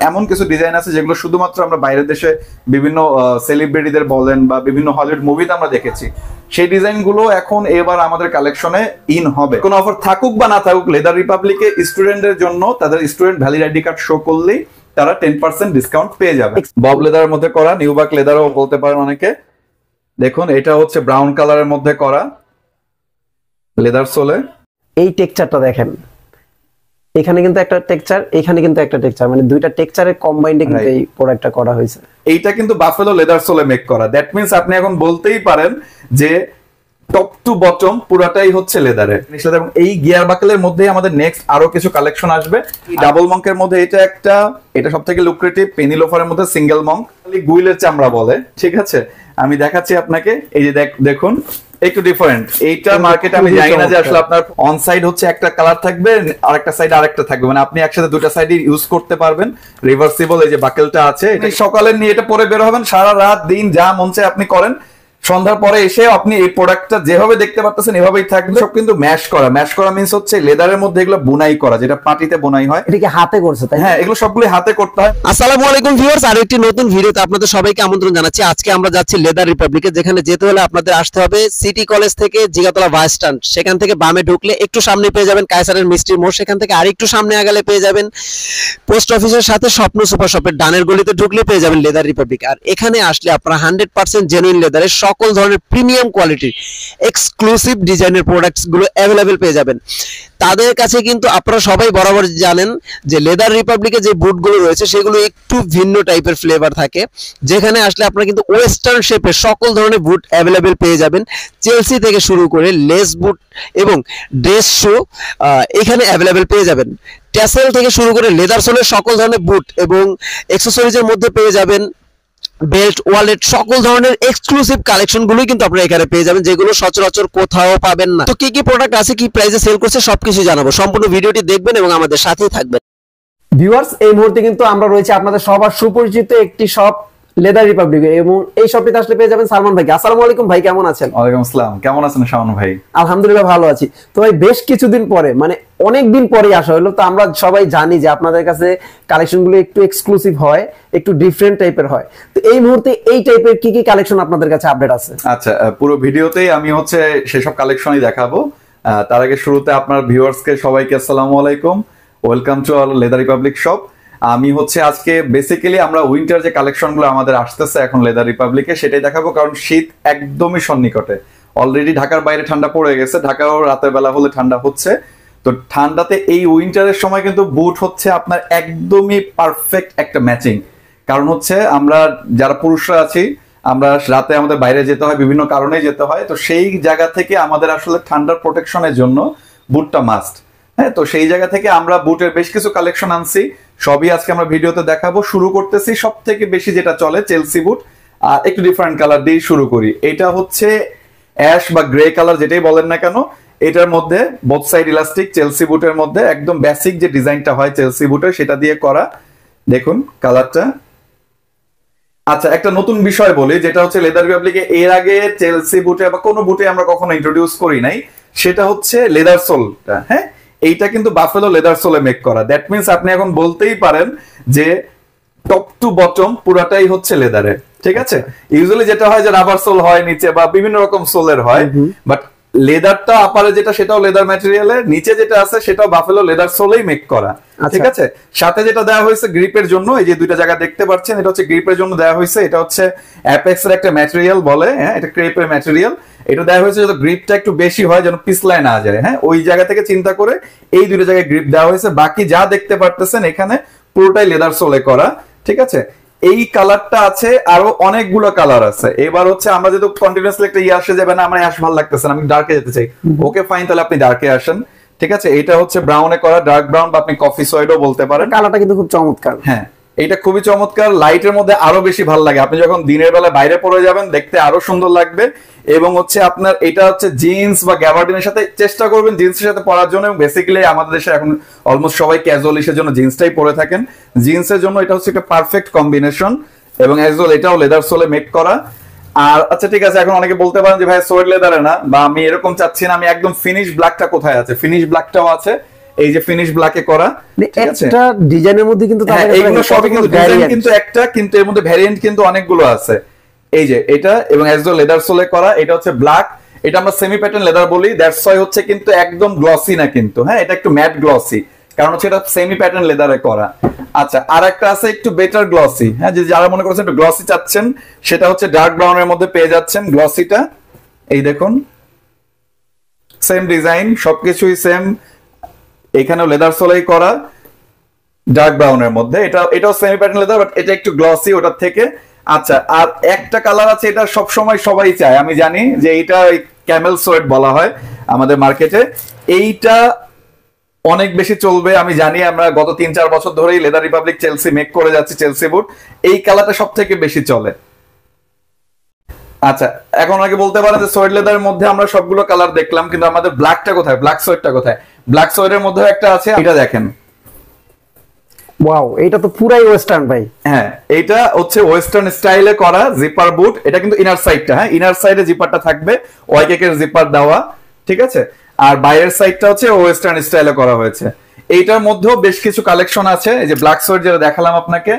এমন কিছু ডিজাইন আছে যেগুলো শুধুমাত্র আমরা বাইরের দেশে বিভিন্ন সেলিব্রিটিদের বলেন বা বিভিন্ন হলিউড মুভিতে আমরা দেখেছি। সেই ডিজাইনগুলো এখন এবার আমাদের কালেকশনে ইন হবে। কোনো অফার থাকুক বা না থাকুক, লেদার রিপাবলিকে স্টুডেন্টদের জন্য তাদের student valid ID card show করলেই তারা 10% ডিসকাউন্ট পেয়ে যাবে। বব লেদারের মধ্যে করা, নিউবাক লেদারও বলতে পারেন অনেকে। দেখুন এটা হচ্ছে ব্রাউন কালারের মধ্যে করা লেদার সোলে। এই টেক্সচারটা দেখেন, এখানে কিন্তু একটা টেক্সচার, এখানে কিন্তু একটা টেক্সচার, মানে দুইটা টেক্সচারের কম্বাইন্ডে কিন্তু এই প্রোডাক্টটা করা হয়েছে। এইটা কিন্তু বাফেলো লেদার সোলে মেক করা। দ্যাট মিন্স আপনি এখন বলতেই পারেন যে টপ টু বটম পুরাটাই হচ্ছে লেদারে। এবং এই গিয়ার বাকেলের মধ্যে আমাদের নেক্সট আরো কিছু কালেকশন আসবে। ডাবল মঙ্কের মধ্যে এটা সবথেকে লুক্রেটিভ। পেনি লোফারের মধ্যে সিঙ্গেল মঙ্ক, গুইলের চামড়া বলে, ঠিক আছে। আমি দেখাচ্ছি আপনাকে, এই যে দেখুন একটু ডিফারেন্ট। এইটা মার্কেটে আমি জানি না যে আসলে আপনার অন সাইড হচ্ছে একটা কালার থাকবে আর একটা সাইড আরেকটা থাকবে, মানে আপনি একসাথে দুটো সাইডই ইউজ করতে পারবেন। রিভার্সিবল এই যে বাকেলটা আছে, এটা সকালে নিয়ে এটা পরে বের হবেন, সারা রাত দিন যা মন চায় আপনি করেন। সন্ধ্যার পরে এসে আপনি এই প্রোডাক্টটা যেভাবে দেখতে পাচ্ছেন এভাবেই থাকবে। সব কিন্তু ম্যাশ করা। ম্যাশ করা মিন্স হচ্ছে লেদারের মধ্যে এগুলো বুনাই করা, যেটা পাটিতে বুনাই হয়। এটা কি হাতে করছে? তাই হ্যাঁ, এগুলো সবগুলো হাতে করতে হয়। আসসালামু আলাইকুম ভিউয়ার্স, আরো একটি নতুন ভিডিওতে আপনাদের সবাইকে আমন্ত্রণ জানাচ্ছি। আজকে আমরা যাচ্ছি লেদার রিপাবলিকে, যেখানে যেতে হলে আপনাদের আসতে হবে সিটি কলেজ থেকে জিগাতলা বাস স্ট্যান্ড। সেখান থেকে বামে ঢুকলে একটু সামনে পেয়ে যাবেন কায়সারের মিষ্টির মোড়। সেখান থেকে আরেকটু সামনে আগালে পেয়ে যাবেন পোস্ট অফিসের সাথে স্বপ্ন সুপার শপের ডানের গলিতে ঢুকলে পেয়ে যাবেন লেদার রিপাবলিক। আর এখানে আসলে আপনারা 100% জেনুইন লেদারের সকল ধরনের প্রিমিয়াম কোয়ালিটির এক্সক্লুসিভ ডিজাইনের প্রোডাক্টস গুলো অ্যাভেলেবেল পেয়ে যাবেন। তাদের কাছে কিন্তু আপনারা সবাই বরাবর জানেন যে লেদার রিপাবলিকে যে বুটগুলো রয়েছে সেগুলো একটু ভিন্ন টাইপের ফ্লেভার থাকে, যেখানে আসলে আপনারা কিন্তু ওয়েস্টার্ন শেপের সকল ধরনের বুট অ্যাভেলেবেল পেয়ে যাবেন। চেলসি থেকে শুরু করে লেস বুট এবং ড্রেস শু এখানে অ্যাভেলেবেল পেয়ে যাবেন। ট্যাসেল থেকে শুরু করে লেদার সোলের সকল ধরনের বুট এবং অ্যাকসেসরিজের মধ্যে পেয়ে যাবেন বেল্ট, ওয়ালেট, সকল ধরনের এক্সক্লুসিভ কালেকশন গুলোই কিন্তু আপনারা এখানে পেয়ে যাবেন, যেগুলো সচরাচর কোথাও পাবেন না। তো কি কি প্রোডাক্ট আছে, কি প্রাইসে সেল করছে সবকিছু জানাবো। সম্পূর্ণ ভিডিওটি দেখবেন এবং আমাদের সাথেই থাকবেন। ভিউয়ার্স, এই মুহূর্তে কিন্তু আমরা রয়েছে আপনাদের সবার সুপরিচিত একটি শপ লেদার রিপাবলিক, এবং এই শপটিতে আসলে পেয়ে যাবেন সালমান ভাই। আসসালামু আলাইকুম ভাই, কেমন আছেন? ওয়ালাইকুম আসসালাম, কেমন আছেন সালমান ভাই? আলহামদুলিল্লাহ ভালো আছি। তো ভাই বেশ কিছুদিন পরে, মানে অনেক দিন পরে আসা হলো। তো আমরা সবাই জানি যে আপনাদের কাছে কালেকশন গুলো একটু এক্সক্লুসিভ হয়, একটু ডিফারেন্ট টাইপের হয়। তো এই মুহূর্তে এই টাইপের কি কি কালেকশন আপনাদের কাছে আপডেট আছে? আচ্ছা, পুরো ভিডিওতেই আমি হচ্ছে সেসব কালেকশনই দেখাবো। তার আগে শুরুতে আপনার ভিউয়ার্সকে সবাইকে আসসালামু আলাইকুম, welcome to our leather Republic shop. আমি হচ্ছে আজকে বেসিক্যালি আমরা উইন্টার যে কালেকশনগুলো আমাদের আসতেছে এখন লেদার রিপাবলিকে সেটাই দেখাবো, কারণ শীত একদমই সন্নিকটে। অলরেডি ঢাকার বাইরে ঠান্ডা পড়ে গেছে, ঢাকাও রাতের বেলা হলে ঠান্ডা হচ্ছে। তো ঠান্ডাতে এই উইন্টারের সময় কিন্তু বুট হচ্ছে আপনার একদমই পারফেক্ট একটা ম্যাচিং। কারণ হচ্ছে আমরা যারা পুরুষরা আছি, আমরা রাতে আমাদের বাইরে যেতে হয়, বিভিন্ন কারণে যেতে হয়। তো সেই জায়গা থেকে আমাদের আসলে ঠান্ডার প্রোটেকশনের জন্য বুটটা মাস্ট। হ্যাঁ, তো সেই জায়গা থেকে আমরা বুটের বেশ কিছু কালেকশন আনছি, সবই আজকে আমরা ভিডিওতে দেখাবো। শুরু করতেছি সব থেকে বেশি যেটা চলে চেলসি বুট, আর একটু ডিফারেন্ট কালার দিয়ে শুরু করি। এটা হচ্ছে অ্যাশ বা গ্রে কালার, যেটাই বলেন না কেন। এটার মধ্যে বোথ সাইড ইলাস্টিক, চেলসি বুটের মধ্যে একদম বেসিক যে ডিজাইনটা হয় চেলসি বুটের সেটা দিয়ে করা। দেখুন কালারটা। আচ্ছা, একটা নতুন বিষয় বলি, যেটা হচ্ছে লেদার রিপাবলিকে এর আগে চেলসি বুটে বা কোনো বুটে আমরা কখনো ইন্ট্রোডিউস করি নাই, সেটা হচ্ছে লেদার সোলটা। হ্যাঁ, এইটা কিন্তু বাফেলো লেদার সোলে মেক করা। দ্যাট মিন্স আপনি এখন বলতেই পারেন যে টপ টু বটম পুরাটাই হচ্ছে লেদারে, ঠিক আছে। ইউজুয়ালি যেটা হয় যে রাবার সোল হয় নিচে বা বিভিন্ন রকম সোলের হয়, বাট লেদারটা আপারে যেটা সেটাও লেদার ম্যাটেরিয়ালের, নিচে যেটা আছে সেটাও বাফেলো লেদার সোলেই মেক করা, ঠিক আছে। সাথে যেটা দেওয়া হয়েছে গ্রিপের জন্য, এই যে দুইটা জায়গা দেখতে পাচ্ছেন, এটা হচ্ছে গ্রিপের জন্য দেওয়া হয়েছে। এটা হচ্ছে অ্যাপেক্স এর একটা ম্যাটেরিয়াল বলে, হ্যাঁ, এটা ক্রেপের ম্যাটেরিয়াল। এটা দেওয়া হয়েছে যাতে গ্রিপটা একটু বেশি হয়, যেন পিছলায় না যায়। হ্যাঁ, ওই জায়গা থেকে চিন্তা করে এই দুইটা জায়গায় গ্রিপ দেওয়া হয়েছে। বাকি যা দেখতে পারতেছেন এখানে পুরোটাই লেদার সোলে করা, ঠিক আছে। এই কালারটা আছে, আরো অনেকগুলো কালার আছে। এবার হচ্ছে আমরা যেহেতু কন্টিনিউয়াসলি একটা আসে যাবে না, আমার অ্যাশ ভালো লাগতেছে না, আমি ডার্কে যেতে চাই। ওকে ফাইন, তাহলে আপনি ডার্কে আসেন, ঠিক আছে। এটা হচ্ছে ব্রাউনে করা, ডার্ক ব্রাউন বা আপনি কফি সোয়েডও বলতে পারেন। কালারটা কিন্তু খুব চমৎকার। হ্যাঁ, এটা খুবই চমৎকার। লাইটের মধ্যে আরো বেশি ভালো লাগে। আপনি যখন দিনের বেলা বাইরে পরে যাবেন দেখতে আরো সুন্দর লাগবে। এবং হচ্ছে আপনার এটা হচ্ছে জিন্স বা গ্যাবার্ডিনের সাথে, চেষ্টা করবেন জিন্সের সাথে পরার জন্য। এবং বেসিক্যালি আমাদের দেশে এখন অলমোস্ট সবাই ক্যাজুয়াল ইসের জন্য জিন্সটাই পরে থাকেন। জিন্সের জন্য এটা হচ্ছে একটা পারফেক্ট কম্বিনেশন। এবং অ্যাজ ওয়েল এটাও লেদার সোলে মেক করা। আর আচ্ছা ঠিক আছে, এখন অনেকে বলতে পারেন যে ভাই সোয়েড লেদারে না, বা আমি এরকম চাচ্ছি না, আমি একদম ফিনিশ ব্ল্যাকটা কোথায় আছে? ফিনিশ ব্ল্যাকটাও আছে। এই যে ফিনিশ ব্ল্যাকে করা, ঠিক আছে? একটা ডিজাইনের মধ্যে কিন্তু হ্যাঁ, এইগুলো সবই কিন্তু ডিজাইন কিন্তু একটা, কিন্তু এর মধ্যে ভ্যারিয়েন্ট কিন্তু অনেকগুলো আছে। এই যে এটা এবং অ্যাজো লেদার সোলে করা, এটা হচ্ছে ব্ল্যাক, এটা আমরা সেমি প্যাটার্ন লেদার বলি, দ্যাটস ওয়াই হচ্ছে কিন্তু একদম গ্লসি না কিন্তু, হ্যাঁ এটা একটু ম্যাট গ্লসি, কারণ হচ্ছে এটা সেমি প্যাটার্ন লেদারে করা। আচ্ছা, আর একটা আছে একটু বেটার গ্লসি, হ্যাঁ যে যারা মনে করছেন একটু গ্লসি চাচ্ছেন, সেটা হচ্ছে ডার্ক ব্রাউনের মধ্যে পেয়ে যাচ্ছেন গ্লসিটা। এই দেখুন সেম ডিজাইন, সবকিছুই সেম, এখানেও লেদার সোলেই করা, ডার্ক ব্রাউনের মধ্যে। এটাও সেমি প্যাটার্ন লেদার, বাট এটা একটু গ্লসি ওটার থেকে। আচ্ছা, আর একটা কালার আছে, এটা সব সময় সবাই চায়, আমি জানি যে এইটা ক্যামেল সোয়েট বলা হয় আমাদের মার্কেটে। এইটা অনেক বেশি চলবে, আমি জানি, আমরা গত 3-4 বছর ধরেই লেদার রিপাবলিক চেলসি মেক করে যাচ্ছি, চেলসি বুট। এই কালারটা সব থেকে বেশি চলে। আচ্ছা, এখন আগে বলতে পারেন যে সোয়েট লেদারের মধ্যে আমরা সবগুলো কালার দেখলাম, কিন্তু আমাদের ব্ল্যাকটা কোথায়, ব্ল্যাক সোয়েটটা কোথায়? ব্ল্যাক সোয়েটের মধ্যে একটা আছে, এটা দেখেন। ওয়াও, এটা তো পুরাই ওয়েস্টার্ন ভাই। হ্যাঁ, এটা হচ্ছে ওয়েস্টার্ন স্টাইলে করা জিপার বুট। এটা কিন্তু ইনার সাইডটা, হ্যাঁ ইনার সাইডে জিপারটা থাকবে, ওয়াইকেকের জিপার দেওয়া, ঠিক আছে? আর বাইরের সাইডটা হচ্ছে ওয়েস্টার্ন স্টাইলে করা হয়েছে। এইটার মধ্যেও বেশ কিছু কালেকশন আছে। এই যে ব্ল্যাক সোয়েট যেটা দেখালাম আপনাকে,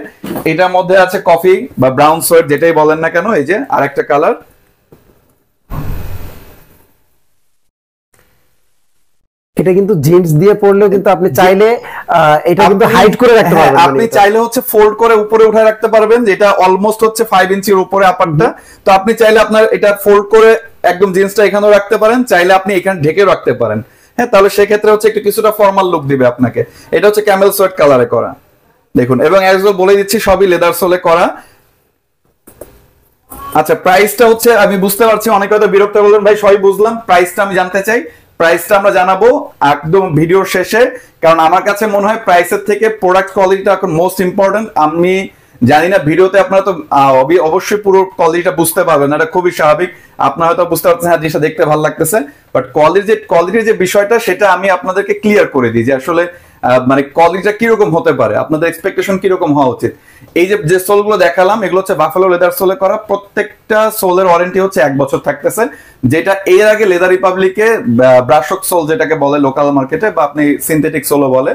এটার মধ্যে আছে কফি বা ব্রাউন সোয়েট, যেটাই বলেন না কেন। এই যে আরেকটা কালার, এটা কিন্তু জিন্স দিয়ে পরলেও কিন্তু আপনি চাইলে এটা কিন্তু হাইড করে রাখতে পারবেন। আপনি চাইলে হচ্ছে ফোল্ড করে উপরে উঠায় রাখতে পারবেন, যেটা অলমোস্ট হচ্ছে 5 ইঞ্চির উপরে আপারটা। তো আপনি চাইলে আপনার এটা ফোল্ড করে একদম জিন্সটা এখানেও রাখতে পারেন, চাইলে আপনি এখানে ঢেকে রাখতে পারেন, হ্যাঁ তাহলে সেক্ষেত্রে হচ্ছে একটু কিছুটা ফর্মাল লুক দিবে আপনাকে। এটা হচ্ছে ক্যামেল সোয়েট কালারে করা, দেখুন, এবং অ্যাজও বলে দিচ্ছি সবই লেদার সোলে করা। আচ্ছা, প্রাইসটা হচ্ছে, আমি বুঝতে পারছি অনেকে হয়তো বিরক্ত বলবেন ভাই সবই বুঝলাম, প্রাইসটা আমি জানতে চাই। প্রাইসটা আমরা জানাবো একদম ভিডিওর শেষে, কারণ আমার কাছে মনে হয় প্রাইসের থেকে প্রোডাক্ট কোয়ালিটিটা এখন মোস্ট ইম্পর্টেন্ট। আমি জানি না ভিডিওতে আপনারা তো অবশ্যই পুরো কোয়ালিটিটা বুঝতে পারবেন না, এটা খুবই স্বাভাবিক। আপনারা হয়তো বুঝতে পারছেন হ্যাঁ জিনিসটা দেখতে ভালো লাগতেছে, বাট কোয়ালিটির যে বিষয়টা সেটা আমি আপনাদেরকে ক্লিয়ার করে দিই যে আসলে মানে কোয়ালিটিটা কিরকম হতে পারে, আপনাদের এক্সপেকটেশন কিরকম হওয়া উচিত। এই যে সোলগুলো দেখালাম, এগুলো হচ্ছে বাফালো লেদার সোলে করা, প্রত্যেকটা সোলের ওয়ারেন্টি হচ্ছে 1 বছর থাকতেছে, যেটা এর আগে লেদার রিপাবলিকে ব্রাশক সোল যেটাকে বলে লোকাল মার্কেটে, বা আপনি সিনথেটিক সোলও বলে,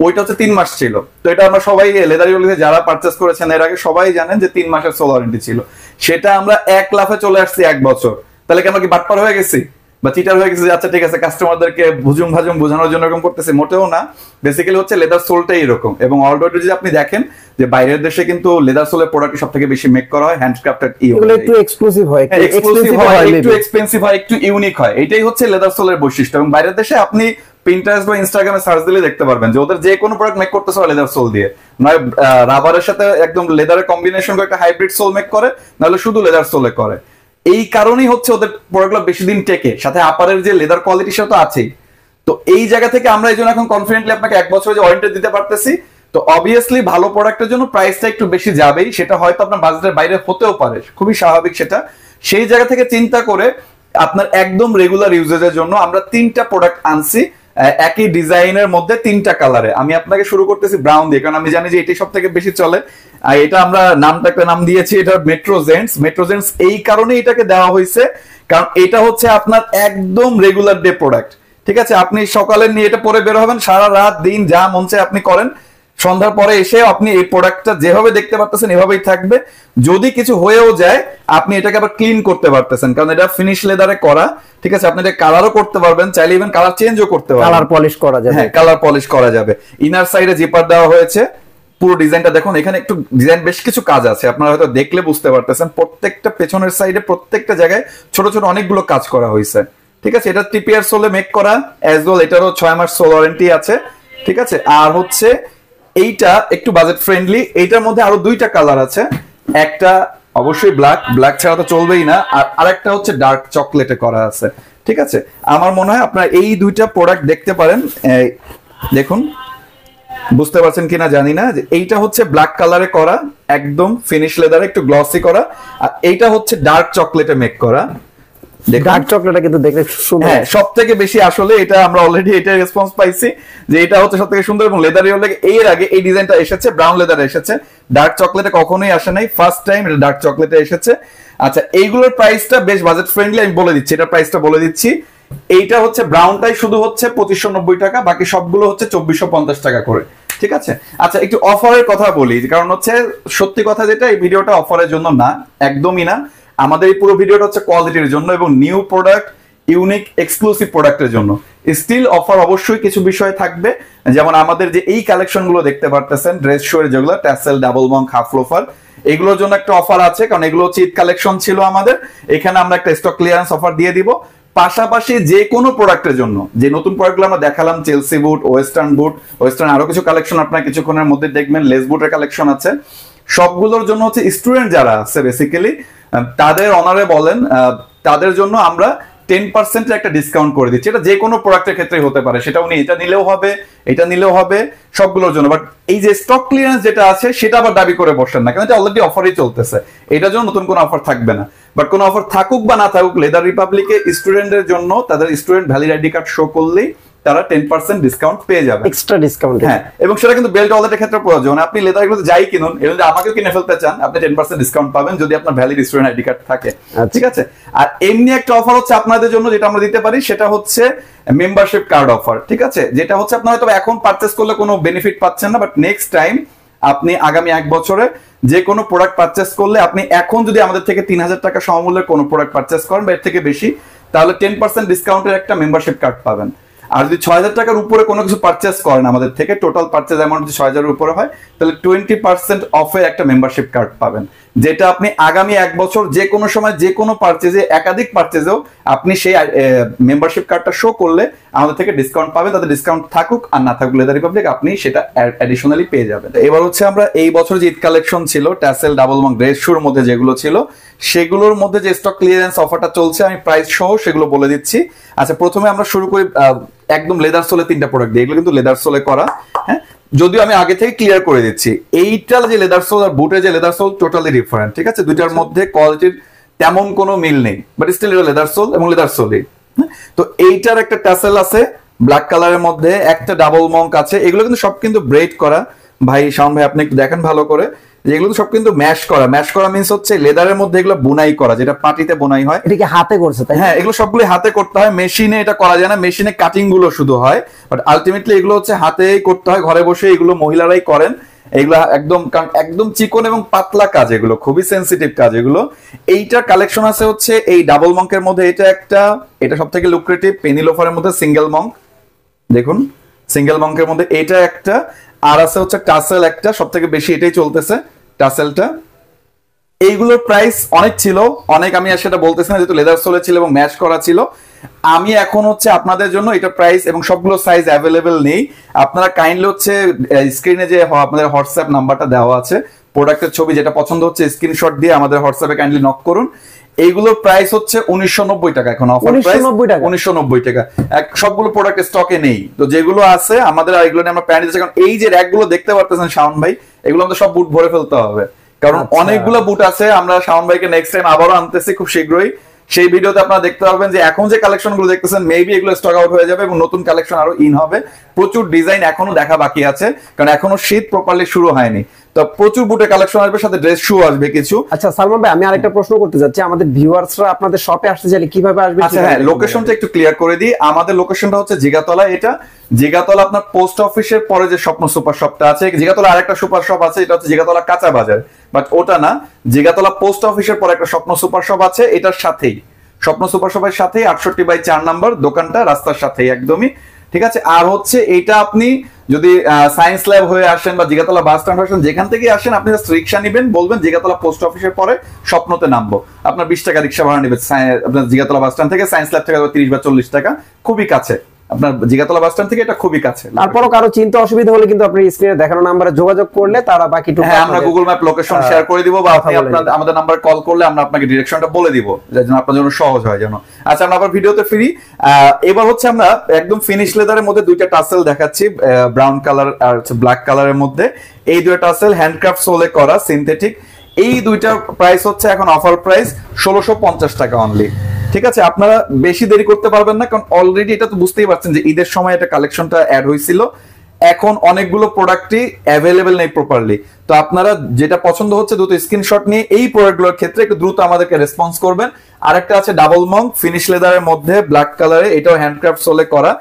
ওইটা হচ্ছে 3 মাস ছিল। তো এটা আমরা সবাই লেদার রিপাবলিকে যারা পারচেস করেছেন এর আগে সবাই জানেন যে 3 মাসের সোল ওয়ারেন্টি ছিল। সেটা আমরা 1 লাফে চলে আসছি 1 বছর। তাহলে কি আমরা কি বাটপার হয়ে গেছি বা চিটার হয়ে গেছে? আচ্ছা ঠিক আছে, কাস্টমারদেরকে ভুজুম ভাজুম বোঝানোর জন্য এরকম করতেছে, মোটেও না। বেসিক্যালি হচ্ছে লেদার সোলটাই এরকম। এবং অলরেডি যদি আপনি দেখেন যে বাইরের দেশে কিন্তু লেদার সোলের প্রোডাক্ট সবথেকে বেশি মেক করা হয় হ্যান্ডক্রাফটেড, এগুলো একটু এক্সক্লুসিভ হয়, একটু এক্সপেন্সিভ হয়, একটু ইউনিক হয়। এটাই হচ্ছে লেদার সোলের বৈশিষ্ট্য। এবং বাইরের দেশে আপনি পিন্টারেস্ট বা ইনস্টাগ্রামে সার্চ দিলে দেখতে পারবেন যে ওদের যে কোনো প্রোডাক্ট মেক করতেছে লেদার সোল দিয়ে, নয় রাবারের সাথে একদম লেদারের কম্বিনেশন করে একটা হাইব্রিড সোল মেক করে, নাহলে শুধু লেদার সোলে করে। এই কারণেই হচ্ছে ওদের প্রোডাক্টগুলো বেশি দিন টেকে, সাথে আপারের যে লেদার কোয়ালিটি সেটা তো আছেই। তো এই জায়গা থেকে আমরা এই জন্য এখন কনফিডেন্টলি আপনাকে 1 বছরের যে ওয়ারেন্টি দিতে পারতেছি। তো অবভিয়াসলি ভালো প্রোডাক্টের জন্য প্রাইসটা একটু বেশি যাবেই, সেটা হয়তো আপনার বাজেটের বাইরে হতেও পারে, খুবই স্বাভাবিক সেটা। সেই জায়গা থেকে চিন্তা করে আপনার একদম রেগুলার ইউজেজের জন্য আমরা 3টা প্রোডাক্ট আনছি, একই ডিজাইনের মধ্যে 3টা কালারে। আমি আপনাকে শুরু করতেছি ব্রাউন দিয়ে, কারণ আমি জানি যে এটাই সব থেকে বেশি চলে। আর এটা আমরা একটা নাম দিয়েছি, এটা মেট্রোজেন্টস। এই কারণে এটাকে দেওয়া হয়েছে, কারণ এটা হচ্ছে আপনার একদম রেগুলার ডে প্রোডাক্ট, ঠিক আছে? আপনি সকালে নিয়ে এটা পরে বের হবেন, সারা রাত দিন যা মন চায় আপনি করেন, সন্ধ্যার পরে এসে আপনি এই প্রোডাক্টটা যেভাবে দেখতে পারতেছেন এভাবেই থাকবে। যদি কিছু হয়েও যায় আপনি এটাকে আবার ক্লিন করতে পারতেছেন, কারণ এটা ফিনিশ লেদারে করা, ঠিক আছে? আপনি এটা কালারও করতে পারবেন, চাইলে ইভেন কালার চেঞ্জও করতে পারবেন, কালার পলিশ করা যাবে। হ্যাঁ, কালার পলিশ করা যাবে। ইনার সাইডে জিপার দেওয়া হয়েছে, পুরো ডিজাইনটা দেখুন, এখানে একটু ডিজাইন বেশ কিছু কাজ আছে, আপনারা হয়তো দেখলে বুঝতে পারতেছেন। প্রত্যেকটা পেছনের সাইডে প্রত্যেকটা জায়গায় ছোট ছোট অনেকগুলো কাজ করা হয়েছে, ঠিক আছে? এটা টিপিআর সোলে মেক করা অ্যাজ ওয়েল, এটারও 6 মাস সোল ওয়ারেন্টি আছে, ঠিক আছে? আর হচ্ছে এইটা একটু বাজেট ফ্রেন্ডলি, এইটার মধ্যে আরো 2টা কালার আছে, একটা অবশ্যই ব্ল্যাক ছাড়া তো চলবেই না, আর আরেকটা হচ্ছে ডার্ক চকলেটে করা আছে, ঠিক আছে? আমার মনে হয় আপনারা এই 2টা প্রোডাক্ট দেখতে পারেন। দেখুন, বুঝতে পারছেন কিনা জানি না, যে এইটা হচ্ছে ব্ল্যাক কালারে করা, একদম ফিনিশ লেদারে একটু গ্লসি করা, আর এইটা হচ্ছে ডার্ক চকলেটে মেক করা। ডার্ক চকলেটটা কিন্তু দেখতে সুন্দর। হ্যাঁ, সবথেকে বেশি আসলে এটা আমরা অলরেডি এটা রেসপন্স পাইছি যে এটা হচ্ছে সবথেকে সুন্দর। এবং লেদার এর আগে এই ডিজাইনটা এসেছে ব্রাউন লেদারে এসেছে, ডার্ক চকলেটে কখনোই আসে নাই, ফার্স্ট টাইম এটা ডার্ক চকলেটে এসেছে। আচ্ছা, এইগুলোর প্রাইসটা বেশ বাজেট ফ্রেন্ডলি, আমি বলে দিচ্ছি, এটার প্রাইসটা বলে দিচ্ছি। এইটা হচ্ছে ব্রাউনটাই শুধু হচ্ছে 2590 টাকা, বাকি সবগুলো হচ্ছে 2450 টাকা করে। ঠিক আছে, আচ্ছা একটু অফারের কথা বলি, কারণ হচ্ছে সত্যি কথা যেটা, এই ভিডিওটা অফারের জন্য না, একদমই না। আমাদের এই পুরো ভিডিওটা হচ্ছে কোয়ালিটির জন্য এবং নিউ প্রোডাক্ট, ইউনিক এক্সক্লুসিভ প্রোডাক্টের জন্য। স্টিল অফার অবশ্যই কিছু বিষয় থাকবে, যেমন আমাদের যে এই কালেকশন গুলো দেখতে পারতেছেন ড্রেস শো এর যেগুলো tassel, double Monk, half loafer, এগুলোর জন্য একটা অফার আছে, কারণ এগুলো হচ্ছে ঈদ কালেকশন ছিল আমাদের। এখানে আমরা একটা স্টক ক্লিয়ারেন্স অফার দিয়ে দিব। পাশাপাশি যে কোনো প্রোডাক্টের জন্য যে নতুন প্রোডাক্টগুলো আমরা দেখালাম, চেলসি বুট, ওয়েস্টার্ন আরো কিছু কালেকশন আপনারা কিছুক্ষণের মধ্যে দেখবেন, লেস বুটের কালেকশন আছে, সবগুলোর জন্য হচ্ছে স্টুডেন্ট যারা আছে বেসিক্যালি তাদের অনারে বলেন, তাদের জন্য আমরা 10% একটা ডিসকাউন্ট করে দিচ্ছি। এটা যে কোনো প্রোডাক্টের ক্ষেত্রে হতে পারে, সেটা উনি এটা নিলেও হবে, এটা নিলেও হবে, সবগুলোর জন্য। বাট এই যে স্টক ক্লিয়ারেন্স যেটা আছে সেটা আবার দাবি করে বসেন না, কারণ এটা অলরেডি অফারই চলতেছে, এটার জন্য নতুন কোনো অফার থাকবে না। বাট কোনো অফার থাকুক বা না থাকুক, লেদার রিপাবলিকে স্টুডেন্টদের জন্য তাদের student valid ID card show করলেই তারা 10% ডিসকাউন্ট পেয়ে যাবে, এক্সট্রা ডিসকাউন্ট। হ্যাঁ, এবং সেটা কিন্তু বেল্ট ওয়ালেটের ক্ষেত্রে প্রয়োজন। আপনি লেদার গুলো যাই কিনুন, এর যদি আমাকেও কিনে ফেলতে চান, আপনি 10% ডিসকাউন্ট পাবেন যদি আপনার ভ্যালিড স্টুডেন্ট আইডি কার্ড থাকে। ঠিক আছে, আর এমনি একটা অফার হচ্ছে আপনাদের জন্য যেটা আমরা দিতে পারি, সেটা হচ্ছে মেম্বারশিপ কার্ড অফার। ঠিক আছে, যেটা হচ্ছে আপনারা হয়তো এখন পারচেস করলে কোনো বেনিফিট পাচ্ছেন না, বাট নেক্সট টাইম আপনি আগামী 1 বছরে যে কোনো প্রোডাক্ট পারচেস করলে, আপনি এখন যদি আমাদের থেকে 3000 টাকা সমমূল্যের কোনো প্রোডাক্ট পারচেস করেন বা এর থেকে বেশি, তাহলে 10% ডিসকাউন্টের একটা মেম্বারশিপ কার্ড পাবেন। আর যদি 6000 টাকার উপরে কোনো কিছু পারচেস করেন আমাদের থেকে, টোটাল পারচেস অ্যামাউন্ট যদি 6000 এর উপরে হয়, তাহলে 20% অফে একটা মেম্বারশিপ কার্ড পাবেন, যেটা আপনি আগামী 1 বছর যে কোনো সময় যে কোনো পারচেজে, একাধিক পারচেজেও আপনি সেই মেম্বারশিপ কার্ডটা শো করলে আমাদের থেকে ডিসকাউন্ট পাবেন। তাদের ডিসকাউন্ট থাকুক আর না থাকুক, লেদার রিপাবলিক আপনি সেটা অ্যাডিশনালি পেয়ে যাবেন। এবার হচ্ছে আমরা এই বছর যে ঈদ কালেকশন ছিল ট্যাসেল, ডাবল মঙ্ক, ড্রেস শোর মধ্যে যেগুলো ছিল, সেগুলোর মধ্যে যে স্টক ক্লিয়ারেন্স অফারটা চলছে, আমি প্রাইস সহ সেগুলো বলে দিচ্ছি। আচ্ছা, প্রথমে আমরা শুরু করি একদম লেদার সোলে 3টা প্রোডাক্ট দিয়ে। এগুলো কিন্তু লেদার সোলে করা, হ্যাঁ, যদিও আমি আগে থেকে ক্লিয়ার করে দিচ্ছি, এইটার যে লেদার সোল আর বুটের যে লেদার সোল টোটালি ডিফারেন্ট। ঠিক আছে, দুইটার মধ্যে কোয়ালিটির তেমন কোনো মিল নেই, বাট স্টিল এটা লেদার সোল এবং লেদার সোলই। তো এইটার একটা ট্যাসেল আছে ব্ল্যাক কালারের মধ্যে, একটা ডাবল মঙ্ক আছে। এগুলো কিন্তু সব কিন্তু ব্রেড করা। ভাই শাওন ভাই, আপনি একটু দেখেন ভালো করে, যেগুলো সব কিন্তু ম্যাশ করা। ম্যাশ করা মিন্স হচ্ছে লেদারের মধ্যে এগুলো বুনাই করা, যেটা পাটিতে বুনাই হয়। এটা কি হাতে করছে? তাই হ্যাঁ, এগুলো সবগুলো হাতে করতে হয়, মেশিনে এটা করা যায় না। মেশিনে কাটিং গুলো শুধু হয়, বাট আলটিমেটলি এগুলো হচ্ছে হাতেই করতে হয়, ঘরে বসে এগুলো মহিলারাই করেন। এগুলো একদম চিকন এবং পাতলা কাজ, এগুলো খুবই সেন্সিটিভ কাজ এগুলো। এইটার কালেকশন আছে হচ্ছে এই ডাবল মঙ্কের মধ্যে, এটা সব থেকে লুক্রেটিভ। পেনি লোফারের মধ্যে সিঙ্গেল মঙ্ক, দেখুন সিঙ্গেল মঙ্কের মধ্যে এটা একটা, আর আছে হচ্ছে টাসেল একটা, সব থেকে বেশি এটাই চলতেছে টাসেলটা। এইগুলোর প্রাইস অনেক ছিল, অনেক, আমি আর সেটা বলতেছি না, যেহেতু লেদার সোলে ছিল এবং ম্যাচ করা ছিল। আমি এখন হচ্ছে আপনাদের জন্য এটা প্রাইস এবং সবগুলো সাইজ অ্যাভেলেবেল নেই। আপনারা কাইন্ডলি হচ্ছে স্ক্রিনে যে আপনাদের হোয়াটসঅ্যাপ নাম্বারটা দেওয়া আছে, প্রোডাক্টের ছবি যেটা পছন্দ হচ্ছে স্ক্রিনশট দিয়ে আমাদের হোয়াটসঅ্যাপে কাইন্ডলি নক করুন। এইগুলোর প্রাইস হচ্ছে 1990 টাকা, এখন অফার প্রাইস 1990 টাকা। সবগুলো প্রোডাক্ট স্টকে নেই, তো যেগুলো আছে আমাদের, আর এগুলো নিয়ে আমরা প্যান্ট দিচ্ছি। কারণ এই যে র্যাকগুলো দেখতে পারতেছেন শাওন ভাই, এগুলো আমাদের সব বুট ভরে ফেলতে হবে, কারণ অনেকগুলো বুট আছে। আমরা শাওন ভাইকে নেক্সট টাইম আবারও আনতেছি খুব শীঘ্রই। সেই ভিডিওতে আপনারা দেখতে পারবেন যে এখন যে কালেকশন গুলো দেখতেছেন, মেবি এগুলো স্টক আউট হয়ে যাবে এবং নতুন কালেকশন আরো ইন হবে। প্রচুর ডিজাইন এখনো দেখা বাকি আছে, কারণ এখনো শীত প্রপারলি শুরু হয়নি। তো প্রচুর বুটের কালেকশন আসবে, সাথে ড্রেস শু আসবে কিছু। আচ্ছা সালমান ভাই, আমি আরেকটা প্রশ্ন করতে যাচ্ছি, আমাদের ভিউয়ার্সরা আপনাদের শপে আসতে চাইলে কিভাবে আসবে? আচ্ছা হ্যাঁ, লোকেশনটা একটু ক্লিয়ার করে দিই। আমাদের লোকেশনটা হচ্ছে জিগাতলা। এটা জিগাতলা আপনার পোস্ট অফিসের পরে যে স্বপ্ন সুপার শপটা আছে, জিগাতলা আরেকটা সুপার শপ আছে, এটা হচ্ছে জিগাতলা কাঁচা বাজার, বাট ওটা না। জিগাতলা পোস্ট অফিসের পরে একটা স্বপ্ন সুপার শপ আছে, এটার সাথেই, স্বপ্ন সুপার শপের সাথেই 68/4 নাম্বার দোকানটা, রাস্তার সাথেই একদমই। ঠিক আছে, আর হচ্ছে এইটা আপনি যদি সায়েন্স ল্যাব হয়ে আসেন বা জিগাতলা বাস স্ট্যান্ড আসেন, যেখান থেকে আসেন আপনি জাস্ট রিক্সা নেবেন, বলবেন জিগাতলা পোস্ট অফিসের পরে স্বপ্নতে নামবো, আপনার 20 টাকা রিক্সা ভাড়া নেবে আপনার জিগাতলা বাস স্ট্যান্ড থেকে। সায়েন্স ল্যাব থেকে 30 বা 40 টাকা, খুবই কাছে আপনার জিগাতলা বাস স্ট্যান্ড থেকে, এটা খুবই কাছে। তারপরও কারো চিন্তা অসুবিধা হলে কিন্তু আপনি স্ক্রিনে দেখানো নম্বরে যোগাযোগ করলে তারা বাকিটুকু, হ্যাঁ, আমরা গুগল ম্যাপ লোকেশন শেয়ার করে দিব, বা আপনি আমাদের নাম্বার কল করলে আমরা আপনাকে ডিরেকশনটা বলে দিব, যেন আপনার জন্য সহজ হয় যেন। আচ্ছা, আমরা আবার ভিডিওতে ফিরি। এবার হচ্ছে আমরা একদম ফিনিশ লেদারের মধ্যে দুইটা টাসেল দেখাচ্ছি, ব্রাউন কালার আর ব্ল্যাক কালারের মধ্যে। এই দুইটা টাসেল হ্যান্ডক্রাফট সোলে করা, সিনথেটিক। এই দুইটার প্রাইস হচ্ছে এখন অফার প্রাইস 1650 টাকা অনলি। ঠিক আছে, আপনারা বেশি দেরি করতে পারবেন না, কারণ অলরেডি এটা তো বুঝতেই পারছেন যে ঈদের সময় এটা কালেকশনটা অ্যাড হয়েছিল। এখন অনেকগুলো প্রোডাক্টই অ্যাভেলেবেল নেই প্রপারলি। তো আপনারা যেটা পছন্দ হচ্ছে দ্রুত স্ক্রিনশট নিয়ে এই প্রোডাক্টগুলোর ক্ষেত্রে একটু দ্রুত আমাদেরকে রেসপন্স করবেন। আরেকটা আছে ডাবল মঙ্ক ফিনিশ লেদারের মধ্যে ব্ল্যাক কালারে, এটাও হ্যান্ডক্রাফট সোলে করা,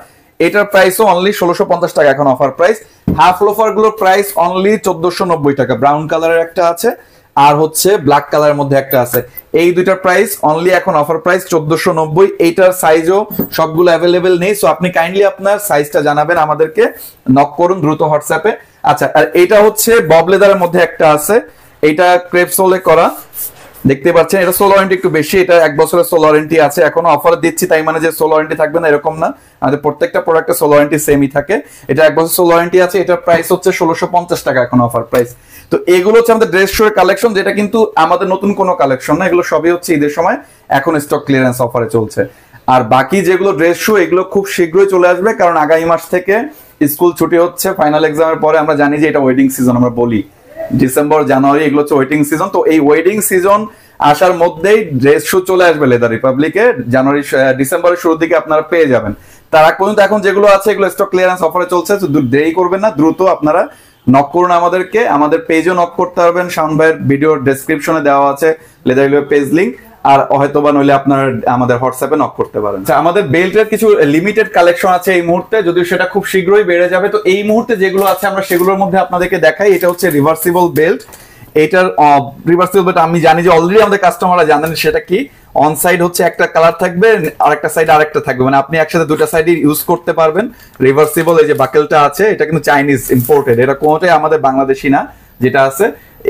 এটার প্রাইসও অনলি 1650 টাকা এখন অফার প্রাইস। হাফ লোফার গুলোর প্রাইস অনলি 1490 টাকা। ব্রাউন কালারের একটা আছে আর হচ্ছে ব্ল্যাক কালারের মধ্যে একটা আছে, এই দুইটার প্রাইস অনলি এখন অফার প্রাইস 1490। এইটার সাইজও সবগুলো অ্যাভেলেবেল নেই, সো আপনি কাইন্ডলি আপনার সাইজটা জানাবেন আমাদেরকে, নক করুন দ্রুত হোয়াটসঅ্যাপে। আচ্ছা, আর এটা হচ্ছে বব লেদারের মধ্যে একটা আছে, এটা ক্রেপ সোলে করা, দেখতে পাচ্ছেন এটা সোল ওয়ারেন্টি একটু বেশি, এটা 1 বছরের সোল ওয়ারেন্টি আছে। এখনো অফার দিচ্ছি তাই মানে যে সোল ওয়ারেন্টি থাকবে না এরকম না, আমাদের প্রত্যেকটা প্রোডাক্টে সোল ওয়ারেন্টি সেমই থাকে। এটা 1 বছর সোল ওয়ারেন্টি আছে, এটার প্রাইস হচ্ছে 1650 টাকা এখন অফার প্রাইস। তো এগুলো হচ্ছে আমাদের ড্রেস শো এর কালেকশন, যেটা কিন্তু আমাদের নতুন কোনো কালেকশন না, এগুলো সবই হচ্ছে ঈদের সময় এখন স্টক ক্লিয়ারেন্স অফারে চলছে। আর বাকি যেগুলো ড্রেস শো এগুলো খুব শীঘ্রই চলে আসবে, কারণ আগামী মাস থেকে স্কুল ছুটি হচ্ছে, ফাইনাল এক্সামের পরে আমরা জানি যে এটা ওয়েডিং সিজন আমরা বলি, ডিসেম্বর জানুয়ারি এগুলো হচ্ছে ওয়েডিং সিজন। তো এই ওয়েডিং সিজন আসার মধ্যেই ড্রেস শো চলে আসবে লেদার রিপাবলিকে, জানুয়ারি ডিসেম্বরের শুরুর দিকে আপনারা পেয়ে যাবেন। তার আগ পর্যন্ত এখন যেগুলো আছে এগুলো স্টক ক্লিয়ারেন্স অফারে চলছে, দেরি করবেন না, দ্রুত আপনারা নক করুন আমাদেরকে, আমাদের পেজও নক করতে পারবেন, শাওন ভাইয়ের ভিডিওর ডেসক্রিপশনে দেওয়া আছে লেদার পেজ লিংক, আর হয়তো বা নইলে আপনারা আমাদের হোয়াটসঅ্যাপে নক করতে পারেন। আমাদের বেল্টের কিছু লিমিটেড কালেকশন আছে এই মুহূর্তে, যদিও সেটা খুব শীঘ্রই বেড়ে যাবে। তো এই মুহূর্তে যেগুলো আছে আমরা সেগুলোর মধ্যে আপনাদেরকে দেখাই। এটা হচ্ছে রিভার্সিবল বেল্ট, এটার রিভার্সিবল বেল্ট আমি জানি যে অলরেডি আমাদের কাস্টমাররা জানেন সেটা কি। অন সাইড হচ্ছে একটা কালার থাকবে, আরেকটা সাইড আরেকটা থাকবে, মানে আপনি একসাথে দুটো সাইডই ইউজ করতে পারবেন। রিভার্সিবল এই যে বাকেলটা আছে এটা কিন্তু চাইনিজ ইম্পোর্টেড, এটা কোনোটাই আমাদের বাংলাদেশি না যেটা আছে।